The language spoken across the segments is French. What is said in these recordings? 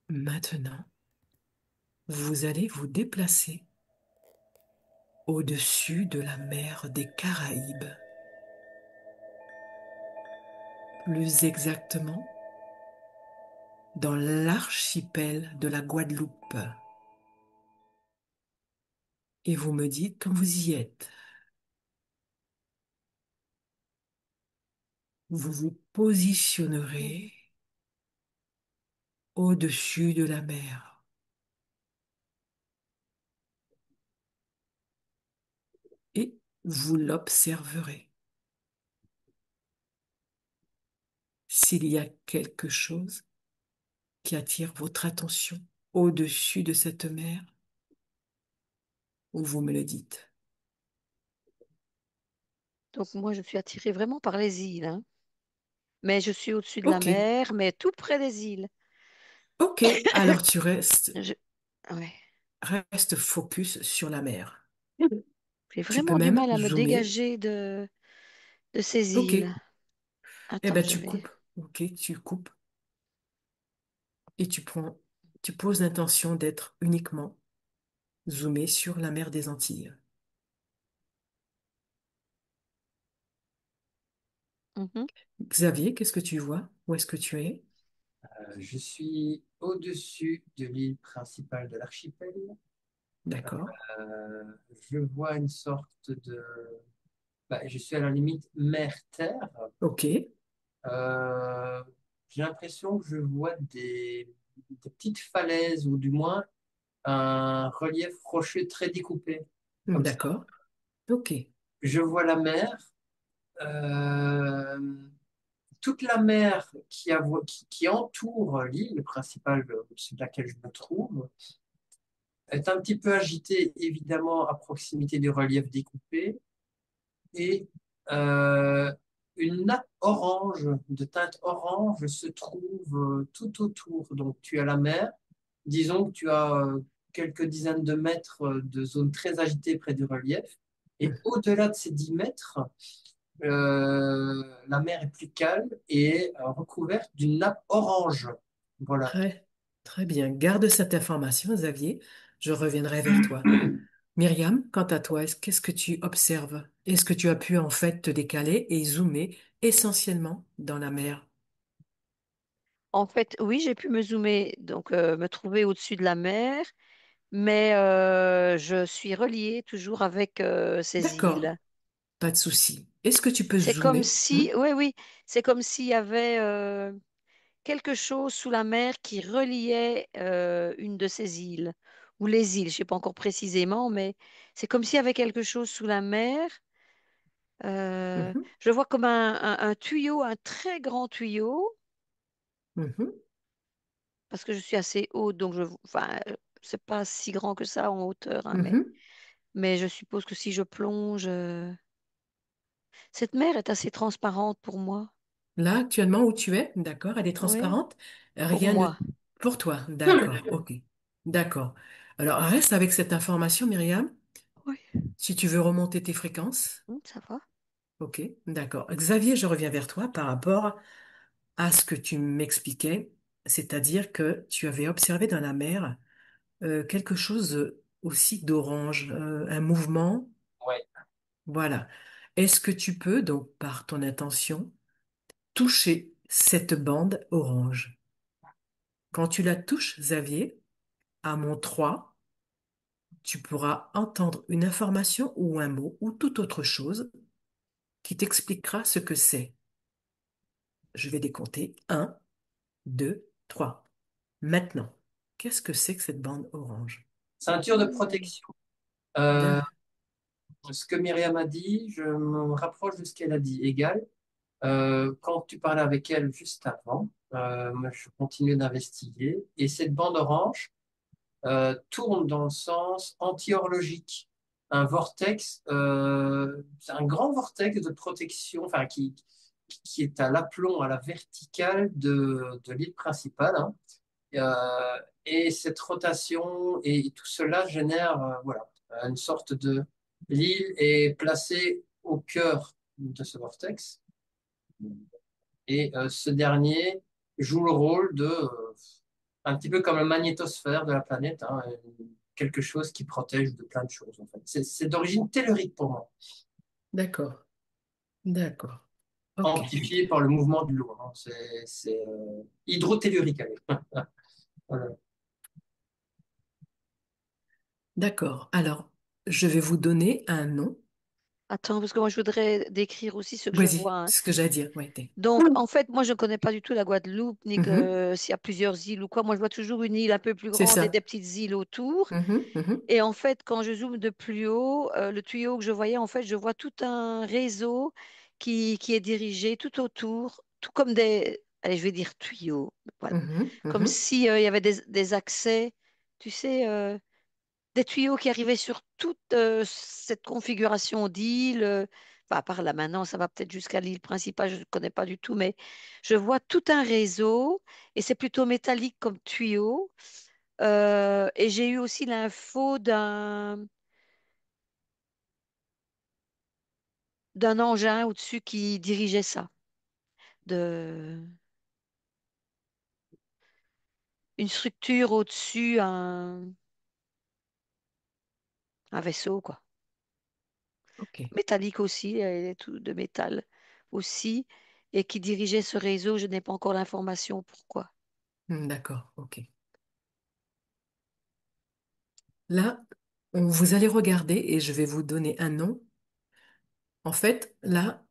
Maintenant, vous allez vous déplacer au-dessus de la mer des Caraïbes, plus exactement dans l'archipel de la Guadeloupe. Et vous me dites quand vous y êtes. Vous vous positionnerez Mhm. au-dessus de la mer et vous l'observerez. S'il y a quelque chose qui attire votre attention au-dessus de cette mer, vous me le dites. Donc moi, je suis attirée vraiment par les îles, hein. Mais je suis au-dessus de la Ok, mer, mais tout près des îles. ok, alors tu restes, Je... Ouais. restes focus sur la mer. J'ai Tu peux vraiment du même mal à me zoomer. dégager de ces Ok, îles. eh Attends, ben je tu vais. coupes. Ok, tu coupes et tu poses l'intention d'être uniquement zoomé sur la mer des Antilles. Mhm. Xavier, qu'est-ce que tu vois? Où est-ce que tu es? Je suis au-dessus de l'île principale de l'archipel. D'accord. Euh, je vois une sorte de... je suis à la limite mer-terre. Ok. Euh, j'ai l'impression que je vois des petites falaises ou du moins un relief rocheux très découpé, comme ça. D'accord. Ok. Je vois la mer. euh, toute la mer qui entoure l'île principale au-dessus de laquelle je me trouve est un petit peu agitée, évidemment, à proximité du relief découpé, et euh, une nappe orange, de teinte orange, se trouve tout autour. Donc, tu as la mer, disons que tu as quelques dizaines de mètres de zone très agitée près du relief, et au-delà de ces 10 mètres, la mer est plus calme et recouverte d'une nappe orange. Voilà. Très, très bien. Garde cette information, Xavier. Je reviendrai vers toi. Myriam, quant à toi, qu'est-ce que tu observes? Est-ce que tu as pu en fait te décaler et zoomer essentiellement dans la mer? En fait, oui, j'ai pu me zoomer, donc me trouver au-dessus de la mer, mais je suis reliée toujours avec ces D'accord, îles. pas de souci. Est-ce que tu peux C'est comme zoomer? si, oui, oui, c'est comme s'il y avait quelque chose sous la mer qui reliait une de ces îles, ou les îles, je ne sais pas encore précisément, mais c'est comme s'il y avait quelque chose sous la mer. Mhm, Je vois comme un tuyau, un très grand tuyau, mhm, parce que je suis assez haute, donc enfin, c'est pas si grand que ça en hauteur, hein, mhm. mais je suppose que si je plonge, cette mer est assez transparente pour moi. Là, actuellement, où tu es, d'accord, elle est Oui, transparente. pour Rien ne... moi. Pour toi, d'accord, ok. D'accord. Alors, reste avec cette information, Myriam. Oui, Si tu veux remonter tes fréquences, ça va. ok, d'accord. Xavier, je reviens vers toi par rapport à ce que tu m'expliquais, c'est-à-dire que tu avais observé dans la mer quelque chose aussi d'orange, un mouvement, Ouais. voilà. Est-ce que tu peux, donc, par ton intention, toucher cette bande orange? Quand tu la touches, Xavier, à mon 3, tu pourras entendre une information ou un mot ou toute autre chose qui t'expliquera ce que c'est. Je vais décompter. Un, 2, 3. Maintenant, qu'est-ce que c'est que cette bande orange? Ceinture de Hmm. protection. Euh, D'un- ce que Myriam a dit, je me rapproche de ce qu'elle a dit. Égal. Quand tu parlais avec elle juste avant, moi, je continue d'investiguer. Et cette bande orange tourne dans le sens anti-horlogique. Un vortex, c'est un grand vortex de protection, enfin, qui est à l'aplomb, à la verticale de l'île principale, hein. Et cette rotation et tout cela génère, voilà, une sorte de... L'île est placée au cœur de ce vortex. Et ce dernier joue le rôle de Un petit peu comme le magnétosphère de la planète, hein, quelque chose qui protège de plein de choses, en fait. C'est d'origine tellurique pour moi, D'accord, d'accord. Ok, amplifié par le mouvement de l'eau, hein. C'est hydrotellurique, allez. Voilà. d'accord. Alors, je vais vous donner un nom. Attends, parce que moi, je voudrais décrire aussi ce que je vois, Vas-y, hein. c'est ce que j'allais dire. Ouais, Donc, en fait, moi, je ne connais pas du tout la Guadeloupe, ni Mhm, que s'il y a plusieurs îles ou quoi. Moi, je vois toujours une île un peu plus c'est grande et ça. des petites îles autour. Mhm, mhm, Et en fait, quand je zoome de plus haut, le tuyau que je voyais, en fait, je vois tout un réseau qui est dirigé tout autour, tout comme des, allez, je vais dire tuyaux, voilà. mhm, Comme mhm, si, il y avait des accès, tu sais, des tuyaux qui arrivaient sur toute cette configuration d'île. Enfin, par là maintenant, ça va peut-être jusqu'à l'île principale, je ne connais pas du tout, mais je vois tout un réseau et c'est plutôt métallique comme tuyau. Et j'ai eu aussi l'info d'un engin au-dessus qui dirigeait ça, de une structure au-dessus, un vaisseau, quoi. ok. Métallique aussi, tout de métal aussi, et qui dirigeait ce réseau. Je n'ai pas encore l'information pourquoi. D'accord, ok. Là, vous allez regarder et je vais vous donner un nom. En fait, là,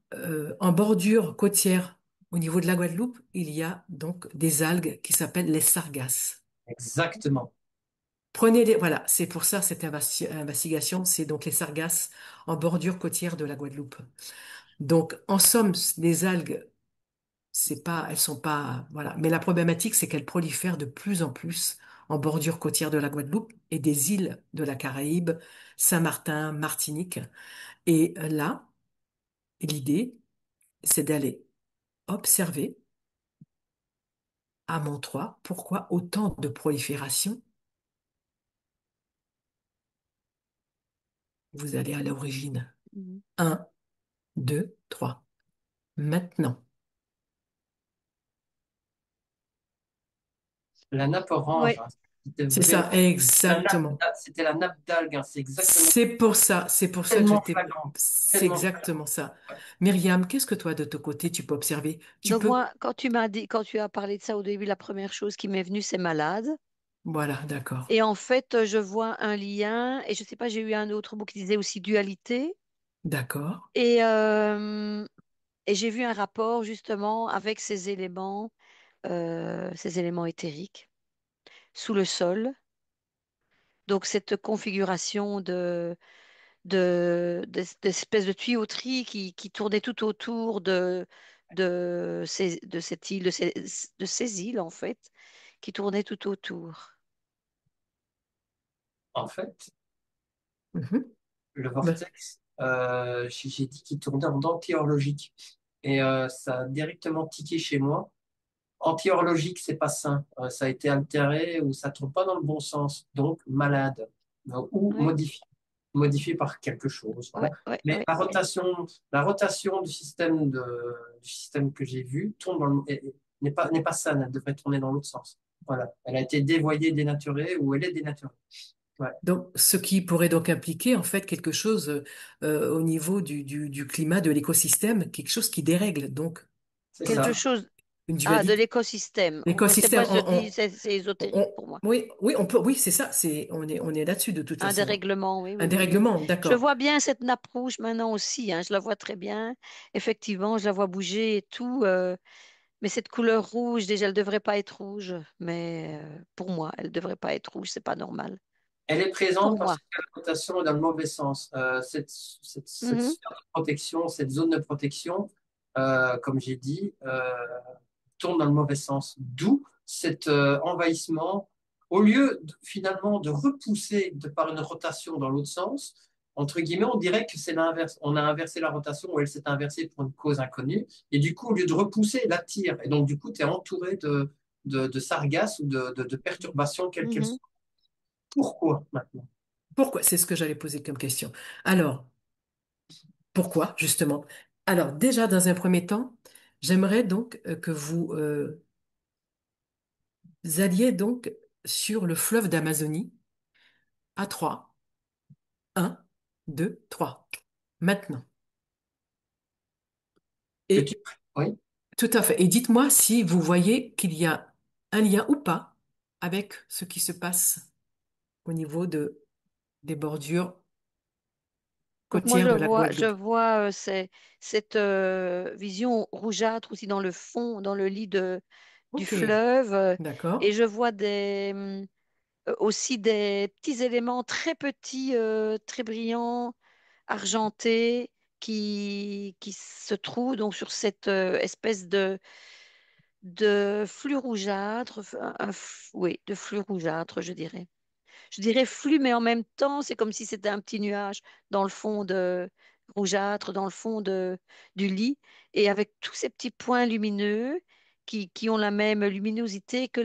en bordure côtière, au niveau de la Guadeloupe, il y a donc des algues qui s'appellent les sargasses. Exactement. Prenez les, voilà, c'est pour ça cette investigation, c'est donc les sargasses en bordure côtière de la Guadeloupe. Donc, en somme, les algues, c'est pas, elles sont pas, voilà. Mais la problématique, c'est qu'elles prolifèrent de plus en plus en bordure côtière de la Guadeloupe et des îles de la Caraïbe, Saint-Martin, Martinique. Et là, l'idée, c'est d'aller observer à Montroi pourquoi autant de prolifération. Vous allez à l'origine. Mhm. Un, 2, 3. Maintenant. La nappe orange, Oui, hein, c'était C'est ça, vraiment exactement. c'était la nappe d'algues, hein, c'est exactement C'est pour ça que je tellement t'ai, flagrant, c'est tellement flagrant. exactement ça. Myriam, qu'est-ce que toi, de ton côté, tu peux observer? Tu donc peux, moi, quand tu as parlé de ça au début, la première chose qui m'est venue, c'est malade. voilà, d'accord, Et en fait, je vois un lien, et je sais pas, j'ai eu un autre mot qui disait aussi dualité. d'accord. Et, euh, et j'ai vu un rapport justement avec ces éléments éthériques sous le sol. Donc cette configuration d'espèces de tuyauterie qui tournait tout autour de cette île, de ces îles en fait, qui tournaient tout autour. En fait, Mhm. le Ben, vortex, j'ai dit qu'il tournait en anti-horlogique. Et ça a directement tiqué chez moi. Anti-horlogique, c'est pas sain. Ça a été altéré ou ça tourne pas dans le bon sens. Donc, malade. Ou Oui, modifié par quelque chose. oui, Voilà. oui, Mais oui. la rotation du système que j'ai vu tourne n'est pas saine. Elle devrait tourner dans l'autre sens. Voilà. Elle a été dévoyée, dénaturée ou elle est dénaturée. Ouais, donc, ce qui pourrait donc impliquer, en fait, quelque chose au niveau du climat, de l'écosystème, quelque chose qui dérègle, donc, c'est Quelque ça. chose, une de dualité. l'écosystème. Ouais, c'est L'écosystème, pas, c'est ésotérique pour moi. oui, oui, oui, c'est ça, on est là-dessus de toute Un façon. dérèglement, oui, Un oui, oui, oui. dérèglement, Je d'accord. vois bien cette nappe rouge maintenant aussi, hein, je la vois très bien. Effectivement, je la vois bouger et tout. Mais cette couleur rouge, déjà, elle devrait pas être rouge. Mais pour moi, elle devrait pas être rouge, c'est pas normal. Elle est Pour présente parce moi. que la rotation est dans le mauvais sens. Cette Mhm, sphère de protection, cette zone de protection, comme j'ai dit, tourne dans le mauvais sens. D'où cet envahissement. Au lieu finalement de repousser de par une rotation dans l'autre sens, entre guillemets, on dirait que c'est l'inverse. On a inversé la rotation ou elle s'est inversée pour une cause inconnue. Et du coup, au lieu de repousser, elle attire. Et donc, du coup, tu es entouré de sargasses ou de perturbations, quelles qu'elles mhm. soient. Pourquoi maintenant? Pourquoi? C'est ce que j'allais poser comme question. Alors, pourquoi, justement? Alors, déjà, dans un premier temps, j'aimerais donc que vous alliez donc sur le fleuve d'Amazonie à trois. Un, deux, trois. Maintenant. Peux-tu... Et Oui. tout à fait. Et dites-moi si vous voyez qu'il y a un lien ou pas avec ce qui se passe au niveau des bordures Donc moi côtières de la je Guadeloupe. vois cette vision rougeâtre aussi dans le fond, dans le lit du Ok, fleuve, et d'accord. je vois aussi des petits éléments très petits, très brillants, argentés, qui se trouvent donc sur cette espèce de flux rougeâtre, oui, de flux rougeâtre, je dirais. Je dirais flux, mais en même temps, c'est comme si c'était un petit nuage dans le fond de rougeâtre, dans le fond du lit, et avec tous ces petits points lumineux qui ont la même luminosité que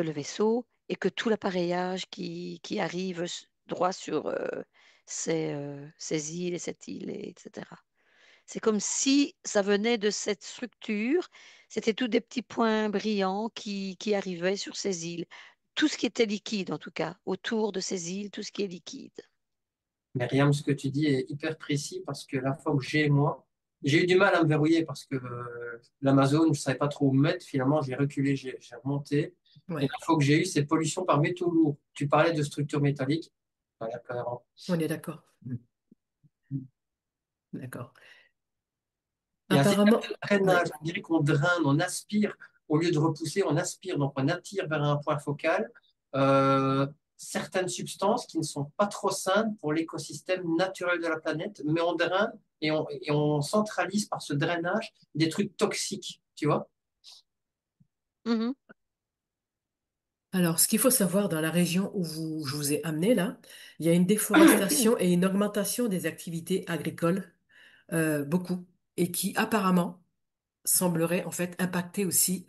le vaisseau et que tout l'appareillage qui arrive droit sur ces îles et cette île, etc. C'est comme si ça venait de cette structure. C'était tous des petits points brillants qui arrivaient sur ces îles. Tout ce qui était liquide, en tout cas, autour de ces îles, tout ce qui est liquide. Myriam, ce que tu dis est hyper précis parce que la fois que moi, j'ai eu du mal à me verrouiller parce que l'Amazon, je ne savais pas trop où me mettre. Finalement, j'ai reculé, j'ai remonté. Et Ouais, la fois que j'ai eu, c'est pollution par métaux lourds. Tu parlais de structure métallique. Voilà, clairement. on est d'accord. D'accord. Il y a un système Apparemment, de drainage. oui. On dirait qu'on draine, on aspire. Au lieu de repousser, on aspire. Donc, on attire vers un point focal euh, certaines substances qui ne sont pas trop saines pour l'écosystème naturel de la planète, mais on draine et on centralise par ce drainage des trucs toxiques, tu vois? Mhm. Alors, ce qu'il faut savoir dans la région je vous ai amené là, il y a une déforestation et une augmentation des activités agricoles, beaucoup, et qui apparemment semblerait en fait impacter aussi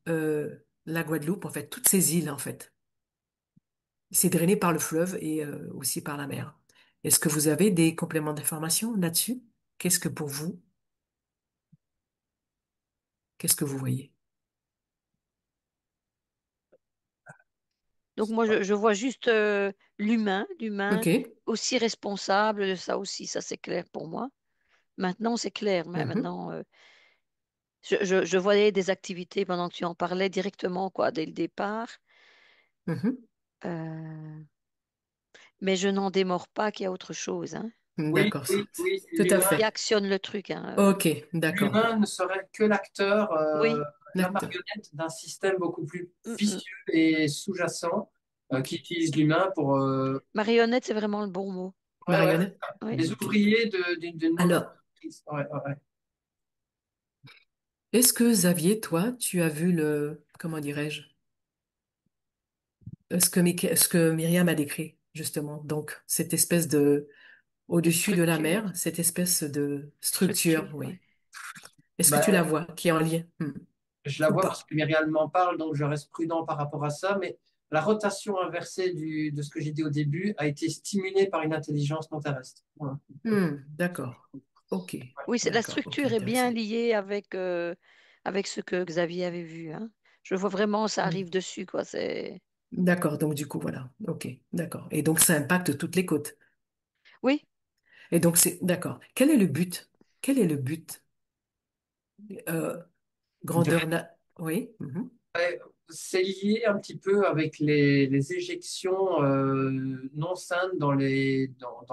la Guadeloupe, en fait, toutes ces îles en fait. C'est drainé par le fleuve et aussi par la mer. Est-ce que vous avez des compléments d'information là-dessus? Qu'est-ce que pour vous, qu'est-ce que vous voyez? Donc moi, je vois juste l'humain Ok. aussi responsable de ça aussi. Ça, c'est clair pour moi. Maintenant, c'est clair. Mais Mhm. maintenant, je voyais des activités pendant que tu en parlais directement, quoi, dès le départ. Mhm. Euh, mais je n'en démords pas qu'il y a autre chose, hein, Oui, D'accord. oui, oui. Tout à qui fait. actionne le truc, hein. Ok, d'accord. L'humain ne serait que l'acteur, Oui. la L'acteur. marionnette d'un système beaucoup plus Mm, mm. vicieux et sous-jacent Ok. qui utilise l'humain pour Marionnette, c'est vraiment le bon mot. ouais, ouais, Marionnette. Oui. les Ok. ouvriers d'une mauvaise Alors, entreprise. Ouais, ouais, ouais. est-ce que Xavier, toi, tu as vu comment dirais-je, ce que Myriam a décrit, justement. Donc, cette espèce au-dessus de la Structure. mer, cette espèce de structure, Structure, oui. oui. Est-ce que tu la Ben, vois, qui est en lien? je la Ou vois parce pas? que Myriam m'en parle, donc je reste prudent par rapport à ça. Mais la rotation inversée de ce que j'ai dit au début a été stimulée par une intelligence non terrestre. Voilà. D'accord. Ok. Oui, la D'accord. Ok, structure est bien intéressant. liée avec ce que Xavier avait vu, hein. Je vois vraiment, ça Hmm. arrive dessus, quoi. C'est... D'accord. Donc, du coup, voilà. Ok. D'accord. Et donc, ça impacte toutes les côtes. Oui. Et donc, d'accord. Quel est le but? Quel est le but? Euh, grandeur Oui. Mhm. Ouais, c'est lié un petit peu avec les éjections non saines dans les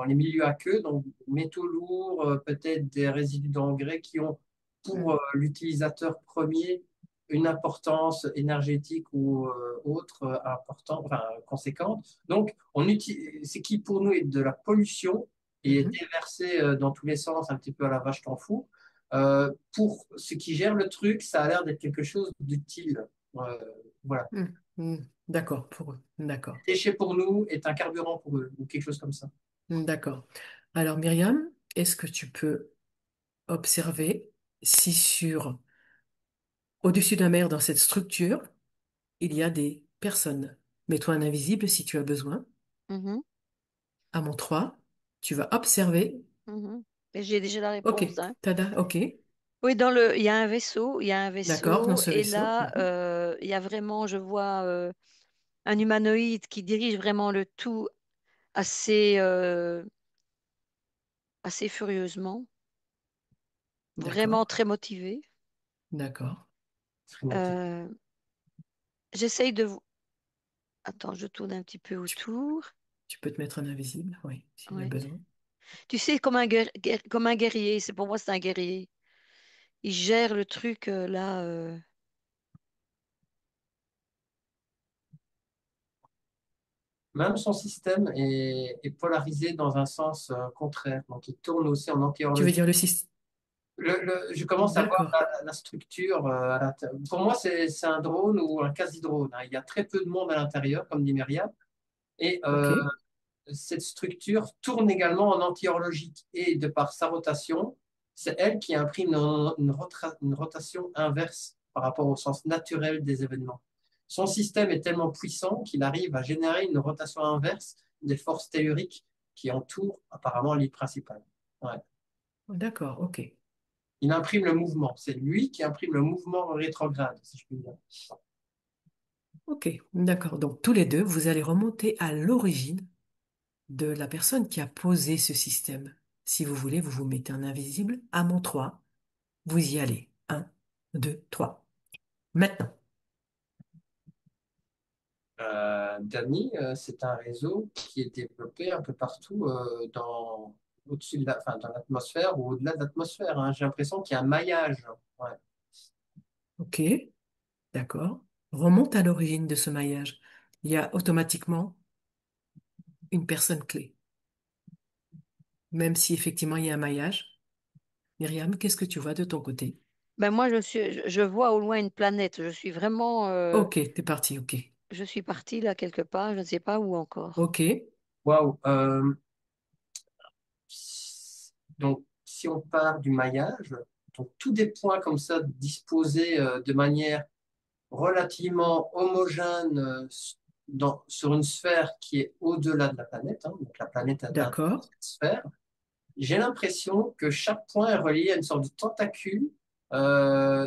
milieux aqueux, donc métaux lourds, peut-être des résidus d'engrais qui ont pour Hmm. l'utilisateur premier une importance énergétique ou autre importante, enfin, conséquente. Donc, c'est qui pour nous est de la pollution et est Mhm. déversé dans tous les sens, un petit peu à la vache t'en fous. Pour ceux qui gèrent le truc, ça a l'air d'être quelque chose d'utile. Euh, voilà. Hmm. Hmm. D'accord. Pour eux. D'accord. Déchet pour nous est un carburant pour eux, ou quelque chose comme ça. D'accord. Alors, Myriam, est-ce que tu peux observer si au-dessus de la mer, dans cette structure, il y a des personnes? Mets-toi en invisible si tu as besoin. Mhm, À mon 3, tu vas observer. mhm. Et j'ai déjà la Ok, réponse, hein. tada, ok. Oui, il y a un D'accord, dans vaisseau, ce et vaisseau. là, Mhm. il y a vraiment, je vois un humanoïde qui dirige vraiment le tout assez, assez furieusement, D'accord, vraiment très motivé. d'accord. Frénétique. Euh, J'essaye de vous... Attends, je tourne un petit peu Tu, autour. tu peux te mettre en invisible, oui, s'il y a Ouais. besoin. Tu sais, comme un guerrier, c'est pour moi, c'est un guerrier. Il gère le truc là. Même son système est polarisé dans un sens contraire. Donc, il tourne aussi en Tu veux anti-horlogie. dire le système? Je commence à voir D'accord, la structure. Pour moi, c'est un drone ou un quasi-drone, hein. Il y a très peu de monde à l'intérieur, comme dit Myriam. Et ok, cette structure tourne également en anti-horlogique. Et de par sa rotation, c'est elle qui imprime une rotation inverse par rapport au sens naturel des événements. Son système est tellement puissant qu'il arrive à générer une rotation inverse des forces telluriques qui entourent apparemment l'île principale. Ouais. d'accord, ok. Il imprime le mouvement. C'est lui qui imprime le mouvement rétrograde, si je puis dire. Ok, d'accord. Donc tous les deux, vous allez remonter à l'origine de la personne qui a posé ce système. Si vous voulez, vous vous mettez en invisible. À mon 3, vous y allez. Un, 2, 3. Maintenant. Dany, c'est un réseau qui est développé un peu partout au-dessus enfin, dans l'atmosphère ou au-delà de l'atmosphère, hein. J'ai l'impression qu'il y a un maillage. Ouais. Ok, d'accord. Remonte à l'origine de ce maillage. Il y a automatiquement une personne clé. Même si effectivement il y a un maillage. Myriam, qu'est-ce que tu vois de ton côté? Ben moi, je vois au loin une planète. Je suis vraiment, Ok, t'es parti, ok. je suis partie là quelque part. Je ne sais pas où encore. Ok, Waouh. Donc, si on part du maillage, donc tous des points comme ça disposés de manière relativement homogène sur une sphère qui est au-delà de la planète, hein. Donc, la planète est un d'accord. sphère. J'ai l'impression que chaque point est relié à une sorte de tentacule,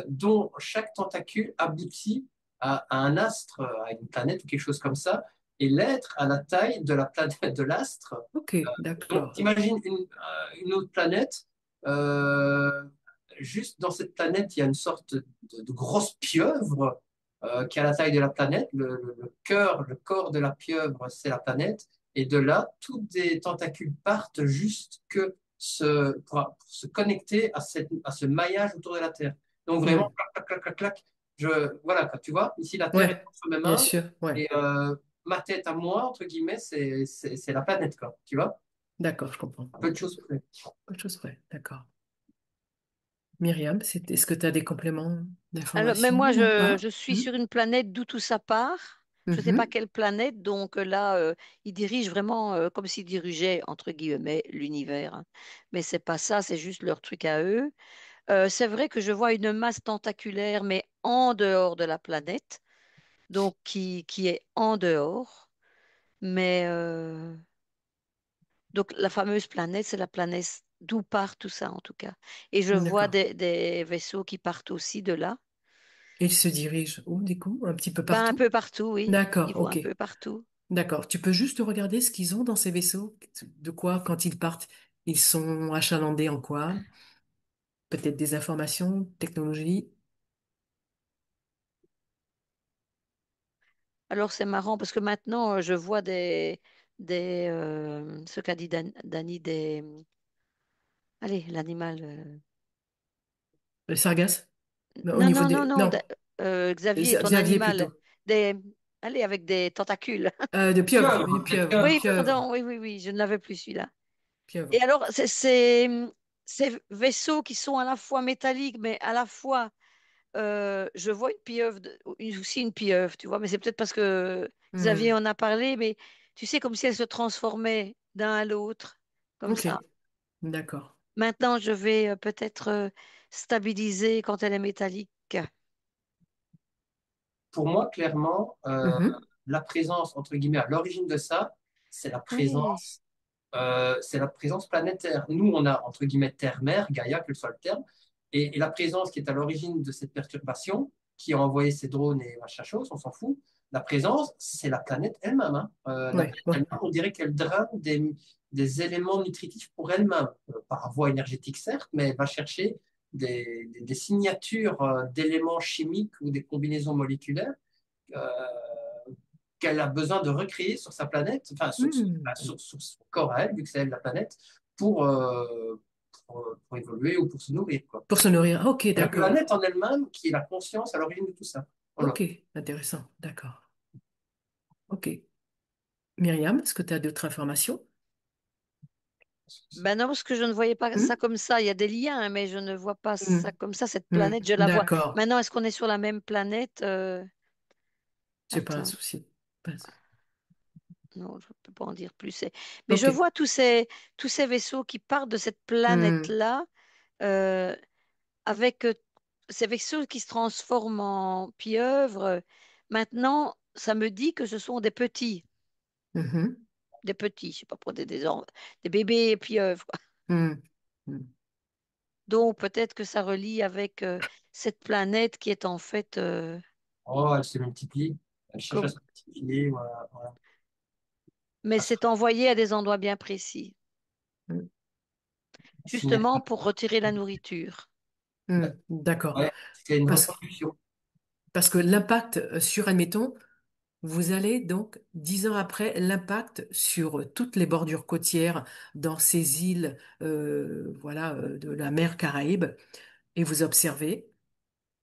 dont chaque tentacule aboutit à un astre, à une planète ou quelque chose comme ça, et l'être à la taille de la planète de l'astre. Ok, Donc, d'accord. t'imagines une autre planète. euh, Juste dans cette planète, il y a une sorte de grosse pieuvre qui a la taille de la planète. Le cœur, le corps de la pieuvre, c'est la planète. Et de là, tous des tentacules partent juste pour se connecter à ce maillage autour de la Terre. Donc vraiment, Hmm. clac, clac, clac, clac, clac. Voilà, tu vois, ici la Terre est Ouais, entre mes bien mains sûr, ouais. et ma tête à moi, entre guillemets, c'est la planète, quoi. Tu vois, D'accord, je comprends. un peu de Ok, choses près. autre chose près, d'accord. Myriam, est-ce que tu as des compléments Alors, mais d'information moi, ou pas? je suis Hmm. sur une planète d'où tout ça part. Je ne sais pas Mhm. quelle planète. Donc là, il dirige vraiment comme s'il dirigeait, entre guillemets, l'univers, hein. Mais c'est pas ça, c'est juste leur truc à eux. C'est vrai que je vois une masse tentaculaire, mais en dehors de la planète, donc qui est en dehors. Mais donc la fameuse planète, c'est la planète d'où part tout ça, en tout cas. Et je vois D'accord. des vaisseaux qui partent aussi de là. Il se dirige où, du coup? Un petit peu Ben, un partout? peu partout, oui. Ils D'accord, vont un ok. peu partout. D'accord. Tu peux juste regarder ce qu'ils ont dans ces vaisseaux. De quoi, quand ils partent, ils sont achalandés en quoi? Peut-être des informations, technologie. Alors c'est marrant parce que maintenant je vois ce qu'a dit Dani, allez, l'animal. Le sargasse? Mais au Non, niveau non, non, des... non. Non, Xavier est ton Xavier animal. plutôt. Des, allez, avec des tentacules. De pieuvre, une Pieuvre, des pieuvre, une Oui, pieuvres. pieuvre, pardon, oui, oui, oui, je ne l'avais plus celui-là. Et pieuvre. alors, ces vaisseaux qui sont à la fois métalliques, mais à la fois, je vois une pieuvre, aussi une pieuvre, tu vois, mais c'est peut-être parce que Xavier Hmm. en a parlé, mais tu sais, comme si elle se transformait d'un à l'autre, comme Ok, ça. d'accord. Maintenant, je vais peut-être stabiliser quand elle est métallique. Pour moi, clairement, Mhm. la présence, entre guillemets, à l'origine de ça, Oui. c'est la présence planétaire. Nous, on a, entre guillemets, terre-mère, Gaïa, quel soit le terme, Et la présence qui est à l'origine de cette perturbation, qui a envoyé ces drones et machin chose, on s'en fout. La présence, c'est la planète elle-même, hein. La Ouais, planète ouais. elle-même, on dirait qu'elle draine des éléments nutritifs pour elle-même, par voie énergétique certes, mais elle va chercher des signatures d'éléments chimiques ou des combinaisons moléculaires euh, qu'elle a besoin de recréer sur sa planète, enfin Hmm. sur son corps à elle, vu que c'est elle la planète, pour, pour évoluer ou pour se nourrir, quoi. Pour se nourrir. Ah, ok, La d'accord. planète en elle-même qui est la conscience à l'origine de tout ça. Voilà. Ok, intéressant. D'accord. Ok. Myriam, est-ce que tu as d'autres informations? Ben non, parce que je ne voyais pas Hmm. ça comme ça. Il y a des liens, hein, mais je ne vois pas Hmm. ça comme ça. Cette Hmm. planète, je la vois. D'accord. Maintenant, est-ce qu'on est sur la même planète? C'est pas un Attends, souci. Pas un souci. non, je ne peux pas en dire plus. Mais je Ok. vois tous ces vaisseaux qui partent de cette Hmm. planète-là euh, avec ces vaisseaux qui se transforment en pieuvres. Maintenant, ça me dit que ce sont des petits, Mhm. je sais pas, pour des bébés pieuvres, quoi. Hmm. Hmm. Donc peut-être que ça relie avec cette planète qui est en fait Oh, elle se multiplie. Elle cherche à comme, se multiplier. Voilà, voilà. mais À se c'est envoyé à des endroits bien précis, Hmm. signaler. justement pour retirer la nourriture. Hmm. D'accord. Ouais, c'est une Parce, reproduction. parce que l'impact sur, admettons, vous allez donc, 10 ans après, l'impact sur toutes les bordures côtières dans ces îles, voilà, de la mer Caraïbe, et vous observez,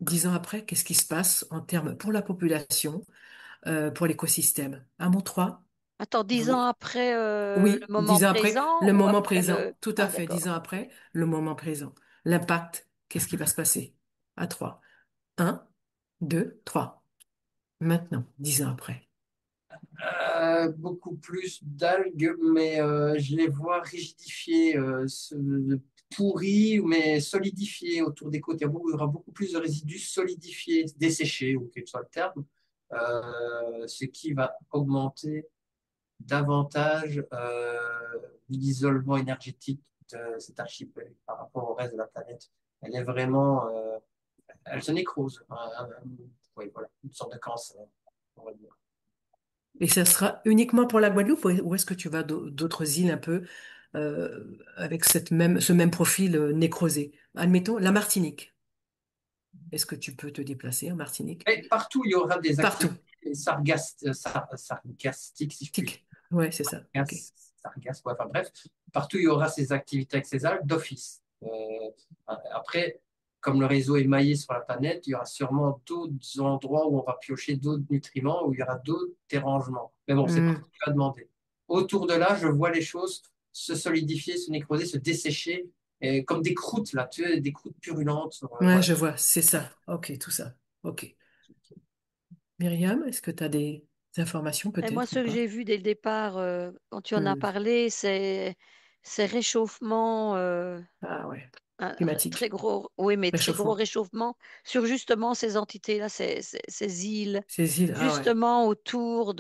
10 ans après, qu'est-ce qui se passe en termes pour la population, pour l'écosystème. À Montroi, Attends, 10 ans vous, après oui, le moment 10 ans après, présent le ou moment après présent, le... tout à Ah, fait, 10 ans d'accord. après, le moment présent. L'impact, qu'est-ce qui va se passer? À 3. Un, 2, 3. Maintenant, 10 ans après. Beaucoup plus d'algues, mais je les vois rigidifiées, pourries, mais solidifiées autour des côtes. Il y aura beaucoup plus de résidus solidifiés, desséchés, ou quel que soit le terme, ce qui va augmenter davantage l'isolement énergétique de cet archipel par rapport au reste de la planète. Elle est vraiment, elle se nécrose. Oui, voilà, une sorte de cancer, on va dire. Et ça sera uniquement pour la Guadeloupe ou est-ce que tu vas d'autres îles un peu avec ce même profil nécrosé? Admettons, la Martinique. Est-ce que tu peux te déplacer en Martinique? Et partout, il y aura des Partout. activités sargastiques, si je puis dire. Tic. Ouais, c'est ça. Ok. Sargasses, ouais, enfin bref, partout, il y aura ces activités avec ces algues d'office. Après, comme le réseau est maillé sur la planète, il y aura sûrement d'autres endroits où on va piocher d'autres nutriments, où il y aura d'autres dérangements. Mais bon, c'est pas ce Hmm. que tu as demandé. Autour de là, je vois les choses se solidifier, se nécroser, se dessécher, et comme des croûtes, là, tu sais, des croûtes purulentes. Ouais, Voilà. je vois. C'est ça. Ok, tout ça. Ok. Myriam, est-ce que tu as des informations Et moi, peut-être ou ce que pas? j'ai vu dès le départ, quand tu en as Hmm. parlé, c'est ces réchauffements, Ah ouais. un très Climatique. gros, oui, mais très gros Réchauffement. réchauffement sur justement ces entités-là, ces îles, Ces îles. Ah ouais. justement autour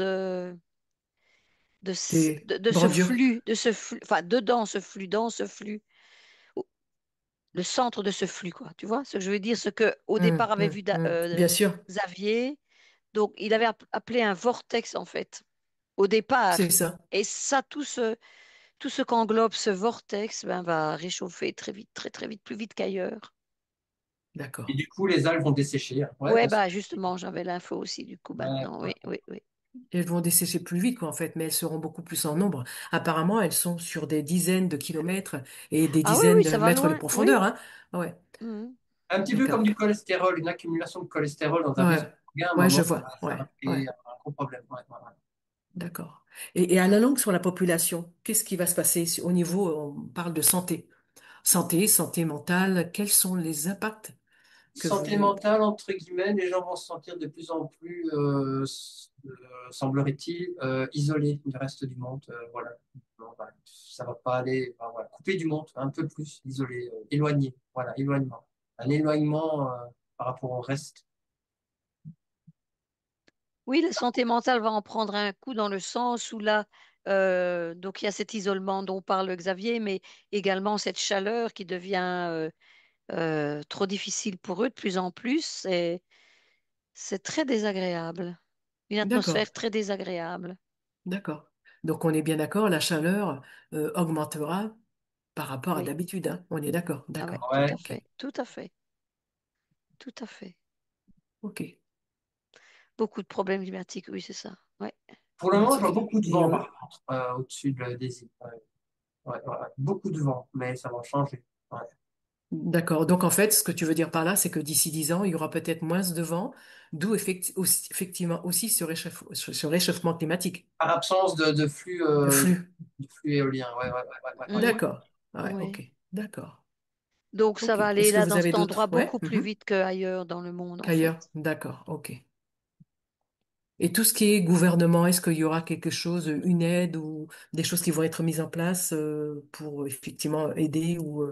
Des bordures. de ce flux, enfin, dedans ce flux, dans ce flux, au- le centre de ce flux, quoi. Tu vois ce que je veux dire? Ce que au départ avait vu Bien sûr. Xavier, donc il avait appelé un vortex, en fait, au départ. C'est ça. Et ça, tout ce qu'englobe ce vortex, ben, va réchauffer très vite, très très vite, plus vite qu'ailleurs. Et D'accord. du coup, les algues vont dessécher, hein. Ouais, Ouais, bien sûr. bah justement, j'avais l'info aussi du coup Ouais, maintenant. ouais. Oui, oui, oui. Elles vont dessécher plus vite, quoi, en fait, mais elles seront beaucoup plus en nombre. Apparemment, elles sont sur des dizaines de kilomètres et des Ah oui, dizaines oui, de ça va mètres de loin. Oui. profondeur, hein. Ouais. Un petit peu comme D'accord. du cholestérol, une accumulation de cholestérol dans un vaisseau Ouais. sanguin, à un Ouais, je moment, vois. ça Ouais. va Ouais. créer un gros problème. Ouais, ouais, ouais. D'accord. Et à la longue, sur la population, qu'est-ce qui va se passer au niveau, on parle de santé. Santé, santé mentale, quels sont les impacts que Santé vous... mentale, entre guillemets, les gens vont se sentir de plus en plus, semblerait-il, isolés du reste du monde. Voilà. Bon, bah, ça va pas aller. Enfin, voilà. Couper du monde, un peu plus, isolé, éloigné. Voilà, éloignement. Un éloignement par rapport au reste. Oui, la santé mentale va en prendre un coup dans le sens où là, donc il y a cet isolement dont parle Xavier, mais également cette chaleur qui devient trop difficile pour eux de plus en plus. Et c'est très désagréable. Une D'accord, atmosphère très désagréable. d'accord. Donc on est bien d'accord, la chaleur augmentera par rapport à Oui, d'habitude, hein. On est d'accord, ah ouais, d'accord. tout Ouais. à Ok, fait, tout à fait, tout à fait. ok. Beaucoup de problèmes climatiques, oui, c'est ça. Ouais. Pour le moment, je vois Magnifique. beaucoup de Et vent, par contre, au-dessus des îles. Ouais, ouais. Beaucoup de vent, mais ça va changer. Ouais. d'accord. Donc en fait, ce que tu veux dire par là, c'est que d'ici 10 ans, il y aura peut-être moins de vent, d'où effectivement aussi ce réchauffement climatique, Par absence de flux. de flux éolien. Ouais. Mhm. D'accord. Ouais, ok. Oui. D'accord. Donc ça Ok. va aller Est-ce que là vous dans avez cet endroit d'autres? Ouais. beaucoup plus vite qu'ailleurs dans le monde, en Qu'ailleurs? fait. D'accord. Ok. Et tout ce qui est gouvernement, est-ce qu'il y aura quelque chose, une aide ou des choses qui vont être mises en place pour effectivement aider ou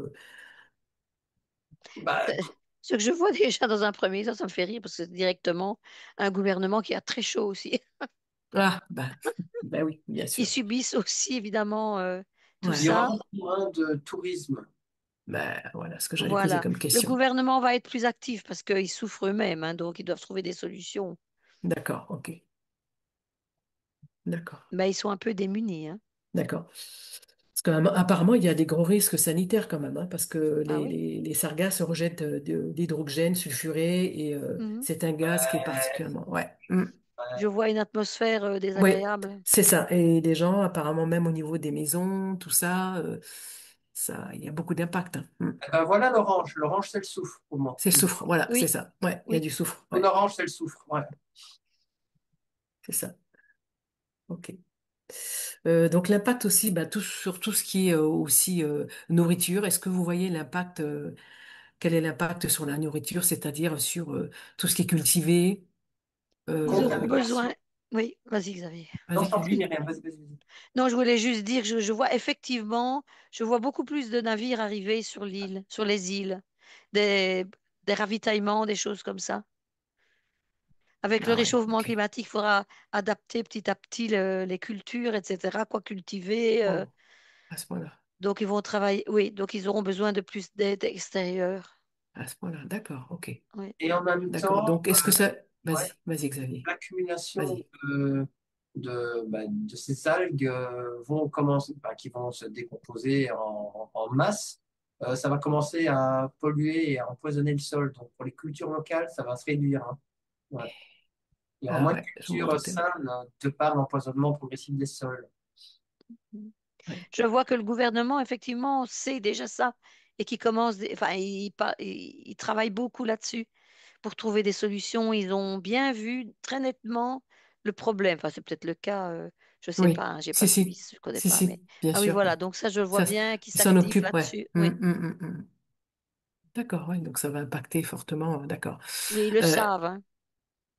Bah, C'est- Ce que je vois déjà dans un premier temps, ça me fait rire parce que c'est directement un gouvernement qui a très chaud aussi. ah bah oui, bien Ils sûr. subissent aussi évidemment tout il y Ouais. aura ça. beaucoup moins de tourisme. Bah voilà ce que j'allais poser Voilà. comme Le question. gouvernement va être plus actif parce qu'ils souffrent eux-mêmes, hein, donc ils doivent trouver des solutions. D'accord. Ok. D'accord. Mais ils sont un peu démunis, hein. D'accord. Parce qu'apparemment, il y a des gros risques sanitaires quand même, hein, parce que Ah oui? les sargasses rejettent l'hydrogène sulfuré et Mhm. c'est un gaz qui est particulièrement... Ouais. Je vois une atmosphère Ouais, désagréable. c'est ça. Et les gens, apparemment, même au niveau des maisons, tout ça, ça, il y a beaucoup d'impact, hein. Eh ben voilà l'orange. L'orange, c'est le soufre pour moi. C'est le soufre, voilà, c'est Oui, ça. Ouais, il y a oui. du soufre, ouais, L'orange, c'est le soufre. Ouais. c'est ça. Ok. Donc l'impact aussi, bah, sur tout ce qui est aussi nourriture. Est-ce que vous voyez l'impact, quel est l'impact sur la nourriture, c'est-à-dire sur tout ce qui est cultivé? Ils auront Contamination. besoin. Oui, vas-y, Xavier. Non, Vas-y, je t'en prie, vas-y. Myriam, vas-y. Non, je voulais juste dire, je vois effectivement, je vois beaucoup plus de navires arriver sur l'île, sur les îles, des, des ravitaillements, des choses comme ça. Avec le Ah ouais, réchauffement ok. climatique, il faudra adapter petit à petit les cultures, etc., quoi cultiver. Oh, à ce point-là, Donc, ils vont travailler, oui, donc ils auront besoin de plus d'aide extérieure. à ce point-là, d'accord, ok. Oui. Et en même D'accord. temps, Donc est-ce que ça... ouais, Vas-y, Xavier. l'accumulation Vas-y. de ces algues vont commencer, qui vont se décomposer en masse. Ça va commencer à polluer et à empoisonner le sol. Donc pour les cultures locales, ça va se réduire, hein. Ouais. Il y aura Ah moins de ouais, je m'en cultures doutais. saines de par l'empoisonnement progressif des sols. Ouais. Je vois que le gouvernement, effectivement, sait déjà ça et qui commence, enfin, il travaille beaucoup là-dessus pour trouver des solutions. Ils ont bien vu très nettement le problème. Enfin, c'est peut-être le cas, je sais pas, Oui, hein, j'ai pas si, suivi, si, je connais si, pas. Mais si, bien ah oui, sûr. voilà. Donc ça, je vois Ça, bien qu'ils il s'en s'activent occupe, ouais. là-dessus. Oui, D'accord, ouais, donc ça va impacter fortement, d'accord. oui, ils le Euh, savent, hein.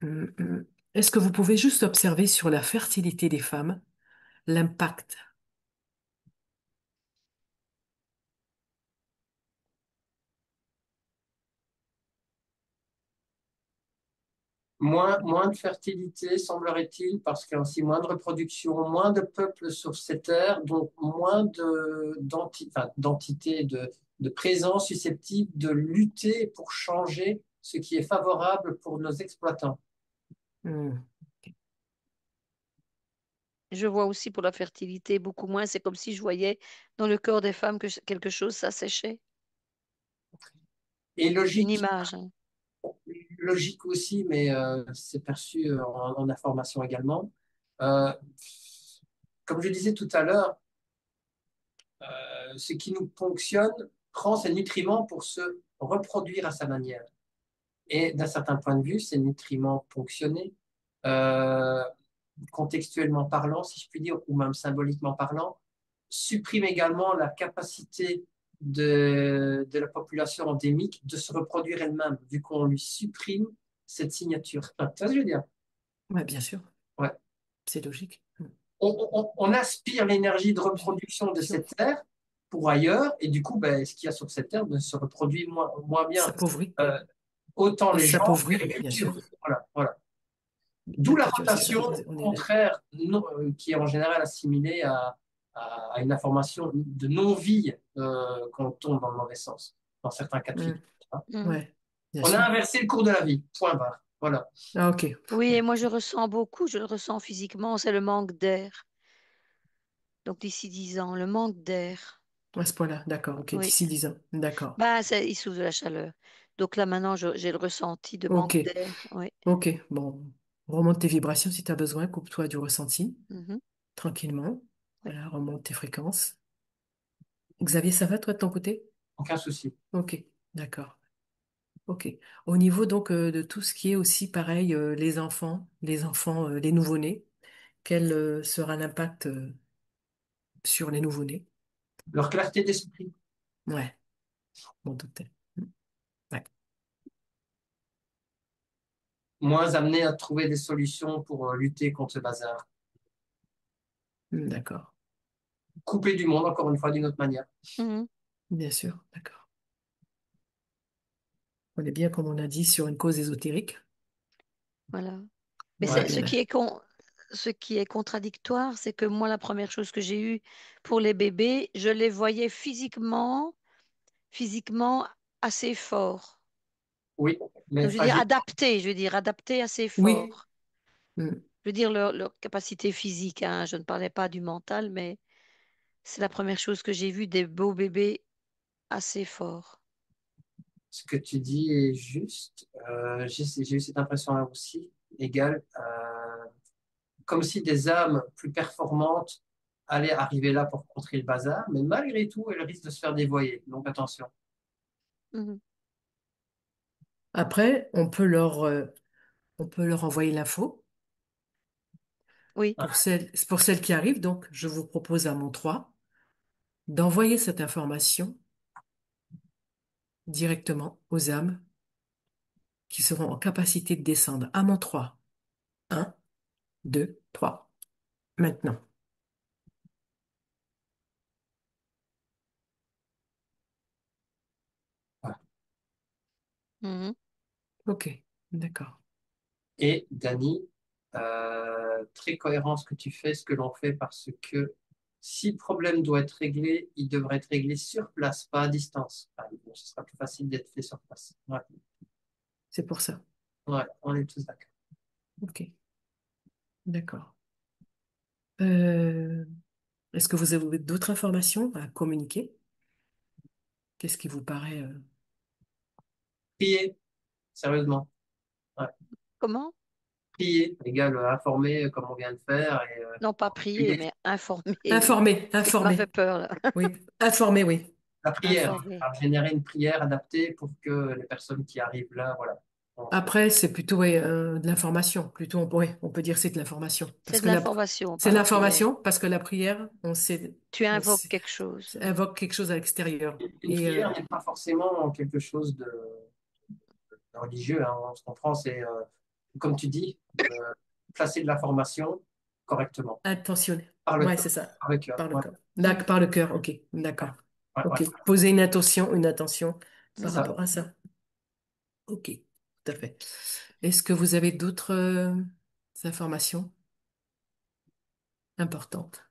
hum, hum. Est-ce que vous pouvez juste observer sur la fertilité des femmes l'impact? Moins de fertilité, semblerait-il, parce qu'il y a aussi moins de reproduction, moins de peuples sur cette terre, donc moins d'entités, de présence susceptibles de lutter pour changer ce qui est favorable pour nos exploitants. Hum, Je vois aussi pour la fertilité beaucoup moins. C'est comme si je voyais dans le corps des femmes que quelque chose s'asséchait. Et Une logique, image, hein. logique aussi, mais c'est perçu en information également. Euh, Comme je disais tout à l'heure, ce qui nous ponctionne prend ses nutriments pour se reproduire à sa manière. Et d'un certain point de vue, ces nutriments ponctionnés, euh, contextuellement parlant, si je puis dire, ou même symboliquement parlant, suppriment également la capacité de la population endémique de se reproduire elle-même, vu qu'on lui supprime cette signature. Tu vois ce que je veux dire? ouais, bien sûr, Ouais. c'est logique. On aspire l'énergie de Bien reproduction de sûr. cette terre pour ailleurs, et du coup, ben, ce qu'il y a sur cette terre ne se reproduit moins bien. S'appauvrit. Euh, Autant Et les gens que s'appauvrit, les bien cultures. sûr. Voilà. D'où La la culture, c'est ça, rotation on est là. contraire, qui est en général assimilée à une information de non-vie quand on tombe dans le mauvais sens. dans certains cas de Hmm. figure. Hein. Mhm. Ouais, bien On a sûr. inversé le cours de la vie, point barre. Voilà. Ah, ok. Oui, et Ouais. moi je ressens beaucoup, je le ressens physiquement, c'est le manque d'air. Donc d'ici 10 ans, le manque d'air. À ce point-là, d'accord. Ok, Oui. d'ici 10 ans. D'accord. Bah, il souffre de la chaleur. Donc là maintenant, j'ai le ressenti de manque Ok, d'air. Oui. ok. Bon, remonte tes vibrations si tu as besoin. Coupe-toi du ressenti, Mhm. tranquillement. Oui. Voilà, remonte tes fréquences. Xavier, ça va toi de ton côté? Aucun souci. Ok, d'accord. Ok. Au niveau donc de tout ce qui est aussi pareil, les nouveau-nés, quel sera l'impact sur les nouveau-nés? Leur clarté d'esprit, Ouais, mon doutais. Ouais, moins amené à trouver des solutions pour lutter contre ce bazar. d'accord. Couper du monde, encore une fois, d'une autre manière. Mhm. Bien sûr, d'accord. On est bien, comme on a dit, sur une cause ésotérique. Voilà. Mais On est Ouais. bien là. ce qui est contradictoire, c'est que moi, la première chose que j'ai eue pour les bébés, je les voyais physiquement assez forts. Oui, mais Donc, fragile. je veux dire, adaptés assez Oui. forts. Mm. Je veux dire, leur capacité physique, hein. Je ne parlais pas du mental, mais c'est la première chose que j'ai vue des beaux bébés assez forts. Ce que tu dis est juste. J'ai eu cette impression-là aussi, égale. Comme si des âmes plus performantes allaient arriver là pour contrer le bazar, mais malgré tout, elles risquent de se faire dévoyer. Donc attention. Mhm. Après, on peut leur envoyer l'info Oui. pour celles qui arrivent. Donc, je vous propose à mon 3 d'envoyer cette information directement aux âmes qui seront en capacité de descendre à mon 3. Un, 2, 3. Maintenant. Voilà. Mhm. Ok, d'accord. Et Dani, très cohérent ce que tu fais, ce que l'on fait, parce que si le problème doit être réglé, il devrait être réglé sur place, pas à distance. Ah, bon, ce sera plus facile d'être fait sur place. Ouais, C'est pour ça. ouais, on est tous d'accord. Ok, d'accord. Euh, Est-ce que vous avez d'autres informations à communiquer? Qu'est-ce qui vous paraît... Prier, sérieusement. Ouais. Comment? Prier, égal informer comme on vient de faire. Et, Non, pas prier, prier. mais informer. Informer, C'est qui m'a fait informer. peur, là. Oui, informer, oui. La prière, Informer. à générer une prière adaptée pour que les personnes qui arrivent là, voilà. Après, c'est plutôt ouais, de l'information. Plutôt, on peut dire que c'est de l'information. C'est de l'information, C'est pas de la prière. l'information parce que la prière, Tu on invoques sait- quelque chose. ça invoque quelque chose à l'extérieur. Une Et prière n'est pas forcément quelque chose de religieux, hein, on se comprend, c'est, comme tu dis, placer de l'information correctement, intentionné. par le Ouais, cœur. c'est ça. Par le cœur, Par le ouais, corps. Mhm. Par le cœur. Ok, ouais, d'accord. ouais, ouais. Ok. Poser une attention C'est par ça. rapport à ça. Ok, tout à fait. Est-ce que vous avez d'autres informations importantes?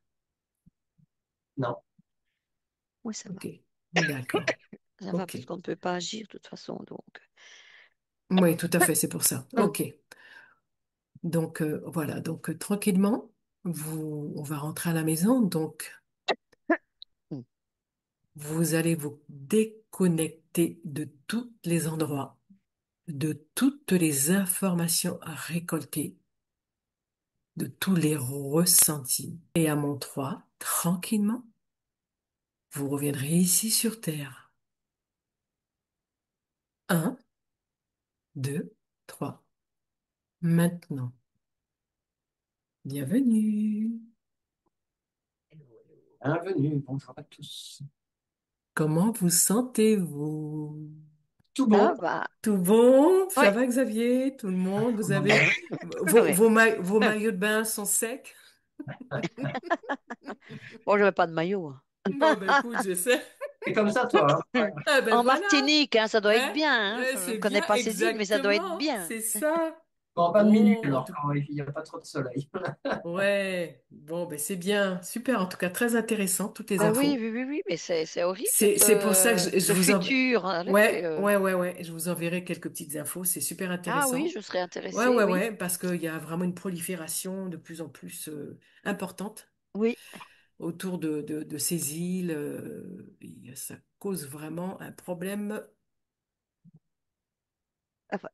Oui, ça va. Ok, d'accord. Ça va Ok. parce qu'on ne peut pas agir de toute façon, donc. Oui, tout à fait, c'est pour ça. Mm. Ok. Donc voilà, donc tranquillement, on va rentrer à la maison. Donc Mm. vous allez vous déconnecter de tous les endroits, de toutes les informations à récolter, de tous les ressentis. Et à mon 3, tranquillement, vous reviendrez ici sur Terre. Un, 2, 3. Maintenant, bienvenue. Bienvenue, bonjour à tous. Comment vous sentez-vous? Tout Ça bon. va. Tout bon? Oui. Ça va, Xavier? Tout le monde? Vous avez Oui. vos maillots de bain sont secs? Bon, je n'avais pas de maillot, Bon, ben écoute, je sais. C'est comme ça, toi. Hein. Ouais. Ah ben En voilà, Martinique, hein, ça doit être hein? bien. Hein. Je ne C'est connais bien, pas ces îles, mais ça doit être exactement, bien. c'est ça. Bon, pas de minuit Bon, en alors, tout quand il n'y a pas trop de soleil. ouais, bon, ben c'est bien, super, en tout cas très intéressant, toutes les Bah oui, infos. oui, oui, oui, mais c'est horrible C'est pour ça que je ce vous en... futur. Allez, Ouais, ouais, ouais, ouais, je vous enverrai quelques petites infos, c'est super Ah oui, intéressant. je serais Ouais, intéressée, ouais, oui. ouais, parce qu'il y a vraiment une prolifération de plus en plus importante Oui. autour de ces îles. Et ça cause vraiment un problème Enfin,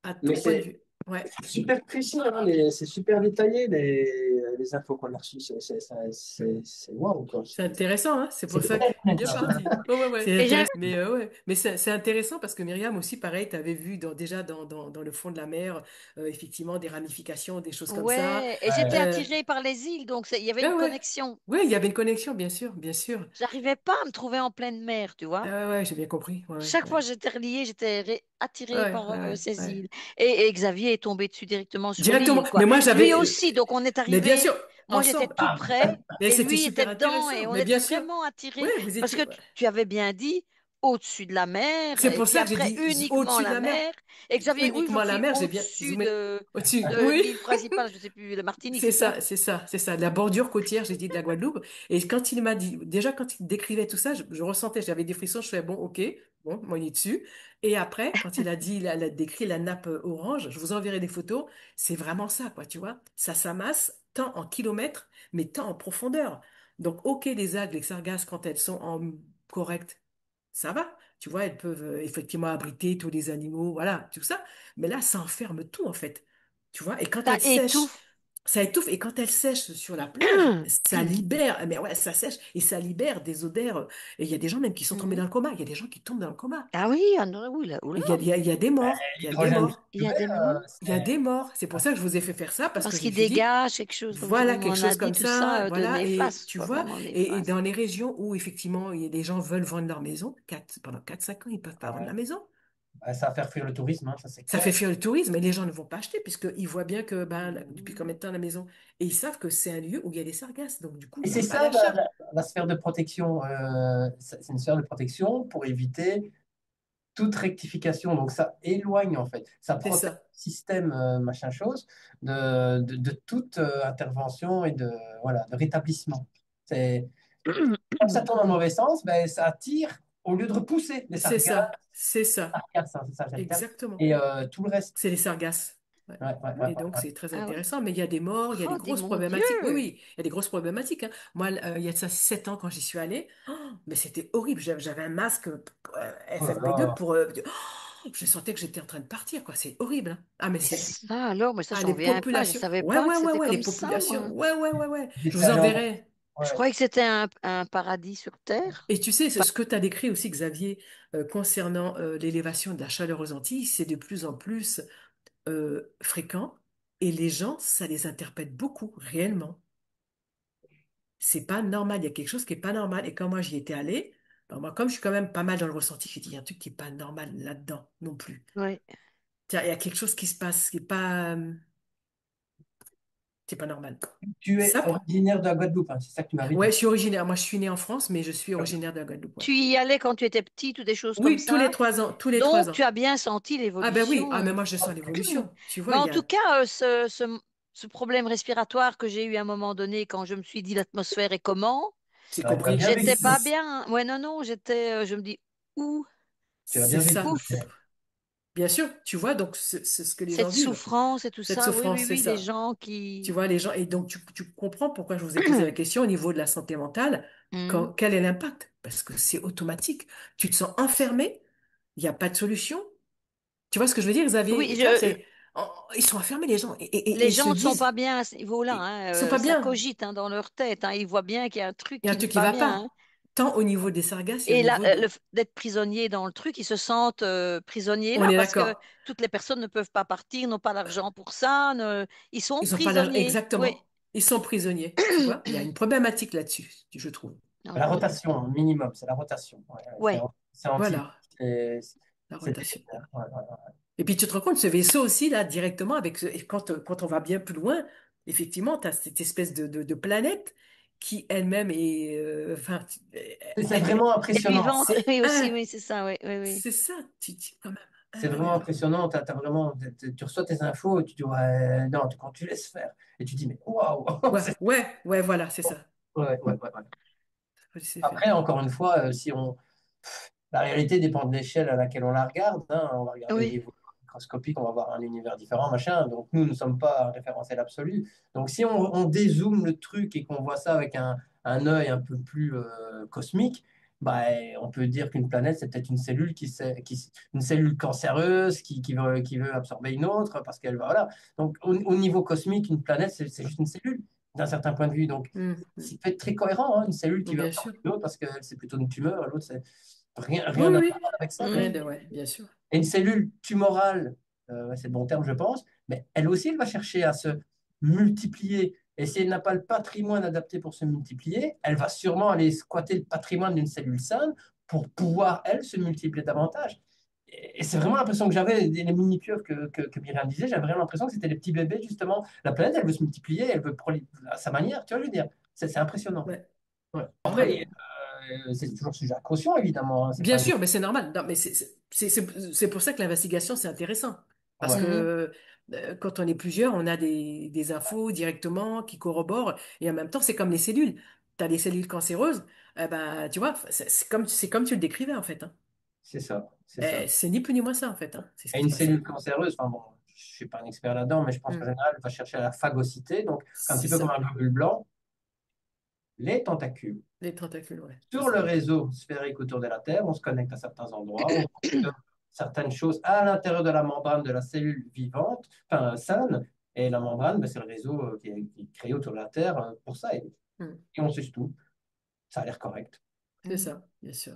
à Mais tout point de c'est vue. Ouais, super précis, hein, c'est super détaillé les infos qu'on a reçues. C'est waouh, quoi. c'est intéressant, hein, c'est C'est pour ça que... très Bien intéressant. parti. Ouais, ouais, ouais. C'est et j'ai intéressant. Mais ouais, mais c'est intéressant parce que Myriam aussi, pareil, tu avais vu déjà dans le fond de la mer, effectivement, des ramifications, des choses comme ça. ouais, et j'étais Ouais. Euh, attirée par les îles, donc il y avait une ouais, ouais. connexion. Ouais, il y avait une connexion, bien sûr, bien sûr. J'arrivais pas à me trouver en pleine mer, tu vois. Ah ouais, ouais, j'ai bien compris. Ouais, ouais, Chaque fois ouais. que j'étais reliée, j'étais Ouais, attirée par ouais, ouais, ces ouais. îles. Et Xavier est tombé dessus directement sur Directement. l'île, quoi. Mais moi, Lui j'avais. aussi, donc on est Mais bien sûr, arrivé. Moi, j'étais ensemble. tout près Mais et c'était lui était super dedans et intéressant. on Mais était bien sûr. vraiment Ouais, attirés vous parce que étiez. tu avais bien dit au-dessus de la mer C'est et pour puis ça que j'ai après dit uniquement au-dessus de la la mer. mer. Et Xavier, oui, je Uniquement la suis mer, j'ai bien au-dessus zoomé au-dessus. de Oui. l'île principale, je sais plus, la Martinique, C'est c'est ça? ça, c'est ça, c'est ça. La bordure côtière, j'ai dit de la Guadeloupe. Et quand il m'a dit, déjà quand il décrivait tout ça, je ressentais, j'avais des frissons, je fais bon, ok, bon, moi il est dessus. Et après, quand il a dit, il a décrit la nappe orange, je vous enverrai des photos, c'est vraiment ça, quoi, tu vois. Ça s'amasse tant en kilomètres, mais tant en profondeur. Donc, ok, les algues, les sargasses, quand elles sont en correct, ça va. Tu vois, elles peuvent effectivement abriter tous les animaux, voilà, tout ça. Mais là, ça enferme tout, en fait. Tu vois, et quand Ça elles sèchent, étouffe. ça étouffe et quand elle sèche sur la plage, ça libère, mais ouais, ça sèche et ça libère des odeurs. Et il y a des gens même qui sont tombés Mhm. dans le coma. Il y a des gens qui tombent dans le coma. Ah oui, ah non, oula, oula, Il y a des morts. Il y a des L'hydrogène morts. il y a des vert, morts. Il y a des morts. C'est pour ça que je vous ai fait faire ça parce que Parce je me qu'il suis dit, dégage quelque chose, comme voilà on quelque m'en a chose dit, comme tout ça, ça, de voilà. Et néfaste, tu quoi, vois, vraiment et néfaste. dans les régions où effectivement il y a des gens veulent vendre leur maison, pendant 4 5 ans, ils peuvent pas vendre la ouais. maison. Ouais, ça va faire fuir le tourisme, hein, ça c'est Ça clair. fait fuir le tourisme et les gens ne vont pas acheter puisqu'ils voient bien que ben, depuis combien de temps la maison. Et ils savent que c'est un lieu où il y a des sargasses. Donc du coup, Et il n'y a c'est pas ça d'achat. la sphère de protection. C'est une sphère de protection pour éviter toute rectification. Donc ça éloigne en fait, ça C'est protège ça. le système machin chose de toute intervention et voilà, de rétablissement. C'est, quand ça tourne dans le mauvais sens, ben, ça attire au lieu de repousser les C'est sargasses, ça. C'est ça. hein, c'est ça, j'ai le terme, Exactement. et tout le reste. C'est les sargasses. Ouais. Ouais, ouais, ouais, Et donc, ouais. c'est très Ah oui. intéressant. Mais il y a des morts, il y a des Oh, dis grosses mon problématiques. Oui, Dieu. oui, il y a des grosses problématiques, hein. Moi, il y a de ça 7 ans quand j'y suis allée. Oh, mais c'était horrible. J'avais un masque Oh là FFP2 là. pour... je sentais que j'étais en train de partir, quoi. C'est horrible, hein. Ah, mais Et c'est... Ça alors, mais ça, Ah, j'en les reviens pas. Je populations. savais Ouais, pas que ouais, ouais, c'était ouais, les comme ça, populations. moi. Ouais, ouais, ouais, ouais. Je j'étais vous allé en... enverrai. Je Ouais. croyais que c'était un paradis sur Terre. Et tu sais, c'est ce que tu as décrit aussi, Xavier, concernant l'élévation de la chaleur aux Antilles, c'est de plus en plus fréquent et les gens, ça les interpelle beaucoup, réellement. C'est pas normal, il y a quelque chose qui est pas normal. Et quand moi j'y étais allée, ben moi, comme je suis quand même pas mal dans le ressenti, j'ai dit, il y a un truc qui est pas normal là-dedans non plus. Oui. Tiens, il y a quelque chose qui se passe qui est pas normal. Tu es Ça, originaire de la Guadeloupe, hein, c'est ça que tu m'avais ouais, dit. je suis originaire. Moi, je suis née en France, mais je suis originaire de la Guadeloupe, ouais. Tu y allais quand tu étais petite ou des choses comme Oui, tous les ça. 3 ans, tous les trois Donc, tu ans. as bien senti Ah ben oui, ah mais l'évolution. moi je sens l'évolution. Tu Mais vois, il en y tout a... cas, ce problème respiratoire que j'ai eu à un moment donné quand je me suis dit l'atmosphère est comment, C'est Ouais, tu as compris. bien j'étais vécu, pas hein. bien. Ouais, non, non, je me dis, ouh, Tu as C'est bien vécu. ça. ouf, Bien sûr, tu vois, donc c'est ce que les gens cette vivent. souffrance et tout Cette ça. Oui, souffrance, oui, c'est oui, les ça. gens Tu qui. vois, les gens, et donc tu comprends pourquoi je vous ai posé la question au niveau de la santé mentale. Hmm. Quel est l'impact? Parce que c'est automatique. Tu te sens enfermé, il n'y a pas de solution. Tu vois ce que je veux dire, Oui, Xavier? Tu vois, ils sont enfermés, les gens, et les ils se gens ne sont pas disent, bien à ce niveau-là, ils sont pas ça bien. cogite hein, dans leur tête. Hein, ils voient bien qu'il y a un truc Il y a un qui n'est truc qui pas va bien. Hein. pas. Tant au niveau des sargasses et au Et là, niveau de... d'être prisonnier dans le truc, ils se sentent prisonniers On là est parce que d'accord. toutes les personnes ne peuvent pas partir, n'ont pas l'argent pour ça, ils sont Ils ont pas l'argent. prisonniers. Oui. Exactement. Ils sont prisonniers. Tu vois, il y a une problématique là-dessus, je trouve. Ah La oui, oui. rotation, hein, minimum, c'est la rotation. Ouais, ouais, Ouais. c'est anti. Voilà, C'est la c'est rotation. délétère. Ouais, ouais, ouais. Et puis tu te rends compte, ce vaisseau aussi, là, directement, et quand on va bien plus loin, effectivement, tu as cette espèce de planète qui elle-même est... enfin, C'est vraiment Et impressionnant. vivante, c'est oui aussi, un... oui, c'est ça, oui, oui, oui. C'est ça, quand même C'est vraiment incroyable. impressionnant. Vraiment, tu reçois tes infos et tu dis, ouais, non, quand tu laisses faire. Et tu dis, mais waouh! Ouais, ouais, ouais, voilà, c'est ça. Ouais, ouais, ouais, ouais. C'est fait. Après, encore une fois, si on. La réalité dépend de l'échelle à laquelle on la regarde, hein. On va regarder au Oui, niveau microscopique, on va voir un univers différent, machin. Donc, nous ne sommes pas un référentiel absolu. Donc, si on dézoome le truc et qu'on voit ça avec un œil un peu plus cosmique, bah, on peut dire qu'une planète, c'est peut-être une cellule une cellule cancéreuse qui veut absorber une autre parce qu'elle va. Voilà. Donc, au niveau cosmique, une planète, c'est juste une cellule d'un certain point de vue. Donc, c'est peut être très cohérent, hein, une cellule qui veut Bien absorber sûr. une autre parce que c'est plutôt une tumeur, et l'autre, c'est Oui, rien à oui. voir avec ça. Rien mhm, de, ouais, bien sûr. Et une cellule tumorale, ouais, c'est le bon terme, je pense, mais elle aussi, elle va chercher à se multiplier. Et si elle n'a pas le patrimoine adapté pour se multiplier, elle va sûrement aller squatter le patrimoine d'une cellule saine pour pouvoir, elle, se multiplier davantage. Et c'est vraiment l'impression que j'avais, les mini-pieuvres que Myriam disait, j'avais vraiment l'impression que c'était des petits bébés, justement. La planète, elle veut se multiplier, elle veut à sa manière, tu vois, je veux dire. C'est impressionnant. Ouais. Ouais. Ouais. Après, c'est toujours sujet à caution, évidemment, hein. C'est Bien pas une. sûr, mais c'est normal. Non, mais c'est pour ça que l'investigation, c'est intéressant. Parce Ouais, mhm. que quand on est plusieurs, on a des infos directement qui corroborent. Et en même temps, c'est comme les cellules. Tu as des cellules cancéreuses, eh ben, tu vois, c'est comme tu le décrivais, en fait. Hein. c'est ça, c'est ça. C'est ni plus ni moins ça, en fait. Hein. C'est ce Et qui se une passe. cellule cancéreuse, enfin bon, je ne suis pas un expert là-dedans, mais je pense qu'en Hmm. général, elle va chercher à la phagocité, donc un C'est petit peu comme ça. un globule blanc, les tentacules. Les tentacules, ouais, c'est Sur le ça. réseau sphérique autour de la Terre, on se connecte à certains endroits, on capte certaines choses à l'intérieur de la membrane de la cellule vivante, enfin saine, et la membrane, ben, c'est le réseau qui est créé autour de la Terre pour ça, Hmm. et on suce tout. Ça a l'air correct. C'est Mhm. ça, bien sûr.